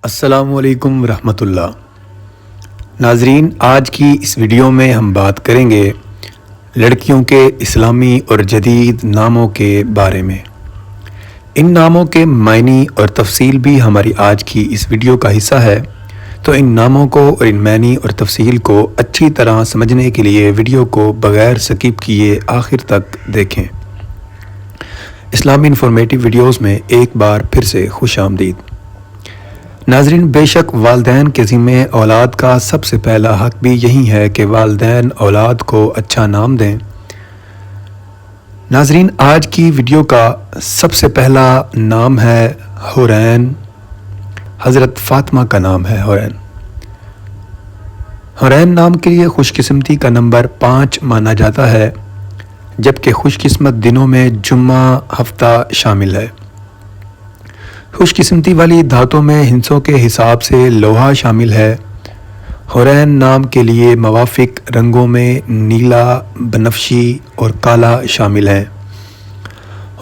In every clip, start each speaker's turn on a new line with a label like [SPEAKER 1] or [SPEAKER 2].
[SPEAKER 1] السلام علیکم ورحمۃ اللہ۔ ناظرین، آج کی اس ویڈیو میں ہم بات کریں گے لڑکیوں کے اسلامی اور جدید ناموں کے بارے میں۔ ان ناموں کے معنی اور تفصیل بھی ہماری آج کی اس ویڈیو کا حصہ ہے، تو ان ناموں کو اور ان معنی اور تفصیل کو اچھی طرح سمجھنے کے لیے ویڈیو کو بغیر سکپ کیے آخر تک دیکھیں۔ اسلامی انفارمیٹیو ویڈیوز میں ایک بار پھر سے خوش آمدید۔ ناظرین، بے شک والدین کے ذمہ اولاد کا سب سے پہلا حق بھی یہی ہے کہ والدین اولاد کو اچھا نام دیں۔ ناظرین، آج کی ویڈیو کا سب سے پہلا نام ہے حورین۔ حضرت فاطمہ کا نام ہے حورین۔ حورین نام کے لیے خوش قسمتی کا نمبر 5 مانا جاتا ہے، جبکہ خوش قسمت دنوں میں جمعہ ہفتہ شامل ہے۔ خوش قسمتی والی دھاتوں میں ہندسوں کے حساب سے لوہا شامل ہے۔ حورین نام کے لیے موافق رنگوں میں نیلا، بنفشی اور کالا شامل ہیں۔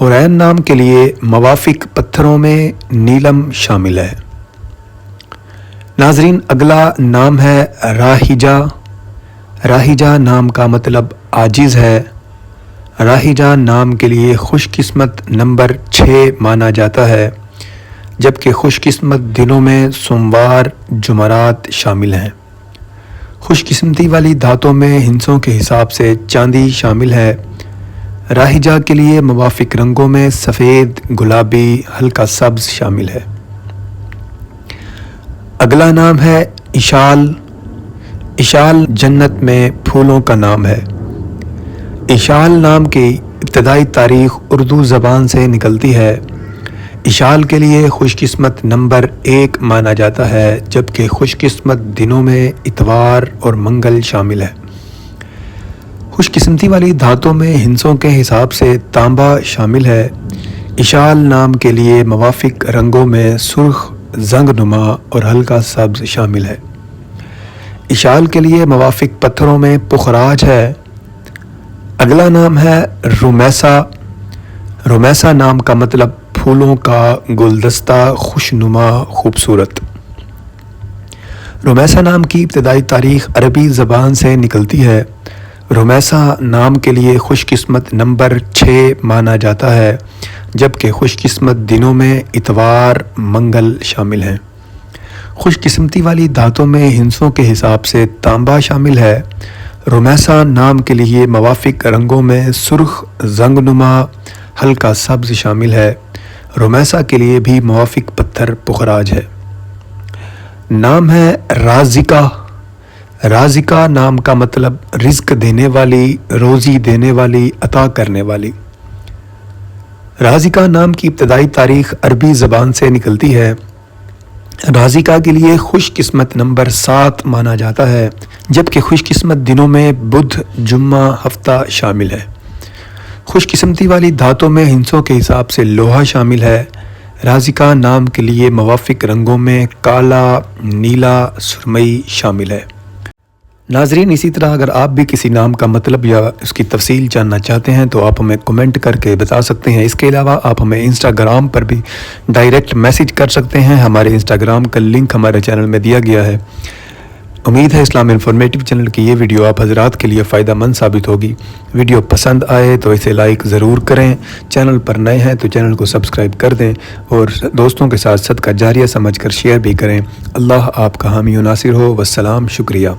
[SPEAKER 1] حورین نام کے لیے موافق پتھروں میں نیلم شامل ہے۔ ناظرین، اگلا نام ہے راہیجہ۔ راہیجہ نام کا مطلب عاجز ہے۔ راہیجہ نام کے لیے خوش قسمت نمبر 6 مانا جاتا ہے، جبکہ خوش قسمت دنوں میں سوموار، جمعرات شامل ہیں۔ خوش قسمتی والی دھاتوں میں ہندسوں کے حساب سے چاندی شامل ہے۔ راہیجہ کے لیے موافق رنگوں میں سفید، گلابی، ہلکا سبز شامل ہے۔ اگلا نام ہے اشال۔ اشال جنت میں پھولوں کا نام ہے۔ اشال نام کی ابتدائی تاریخ اردو زبان سے نکلتی ہے۔ اشال کے لیے خوش قسمت نمبر 1 مانا جاتا ہے، جبکہ خوش قسمت دنوں میں اتوار اور منگل شامل ہے۔ خوش قسمتی والی دھاتوں میں ہندسوں کے حساب سے تانبا شامل ہے۔ اشال نام کے لیے موافق رنگوں میں سرخ، زنگ نما اور ہلکا سبز شامل ہے۔ اشال کے لیے موافق پتھروں میں پخراج ہے۔ اگلا نام ہے رومیسا۔ رومیسا نام کا مطلب پھولوں کا گلدستہ، خوشنما، خوبصورت۔ رومیسا نام کی ابتدائی تاریخ عربی زبان سے نکلتی ہے۔ رومیسا نام کے لیے خوش قسمت نمبر 6 مانا جاتا ہے، جبکہ خوش قسمت دنوں میں اتوار، منگل شامل ہیں۔ خوش قسمتی والی دھاتوں میں ہندسوں کے حساب سے تانبا شامل ہے۔ رومیسا نام کے لیے موافق رنگوں میں سرخ، زنگ نما، ہلکا سبز شامل ہے۔ رومیسا کے لیے بھی موافق پتھر پخراج ہے۔ نام ہے رازقہ۔ رازقہ نام کا مطلب رزق دینے والی، روزی دینے والی، عطا کرنے والی۔ رازقہ نام کی ابتدائی تاریخ عربی زبان سے نکلتی ہے۔ رازقہ کے لیے خوش قسمت نمبر 7 مانا جاتا ہے، جبکہ خوش قسمت دنوں میں بدھ، جمعہ ہفتہ شامل ہے۔ خوش قسمتی والی دھاتوں میں ہندسوں کے حساب سے لوہا شامل ہے۔ رازقہ نام کے لیے موافق رنگوں میں کالا، نیلا، سرمئی شامل ہے۔ ناظرین، اسی طرح اگر آپ بھی کسی نام کا مطلب یا اس کی تفصیل جاننا چاہتے ہیں تو آپ ہمیں کمنٹ کر کے بتا سکتے ہیں۔ اس کے علاوہ آپ ہمیں انسٹاگرام پر بھی ڈائریکٹ میسیج کر سکتے ہیں۔ ہمارے انسٹاگرام کا لنک ہمارے چینل میں دیا گیا ہے۔ امید ہے اسلام انفارمیٹیو چینل کی یہ ویڈیو آپ حضرات کے لیے فائدہ مند ثابت ہوگی۔ ویڈیو پسند آئے تو اسے لائک ضرور کریں۔ چینل پر نئے ہیں تو چینل کو سبسکرائب کر دیں اور دوستوں کے ساتھ صدقہ جاریہ سمجھ کر شیئر بھی کریں۔ اللہ آپ کا حامی و ناصر ہو۔ والسلام، شکریہ۔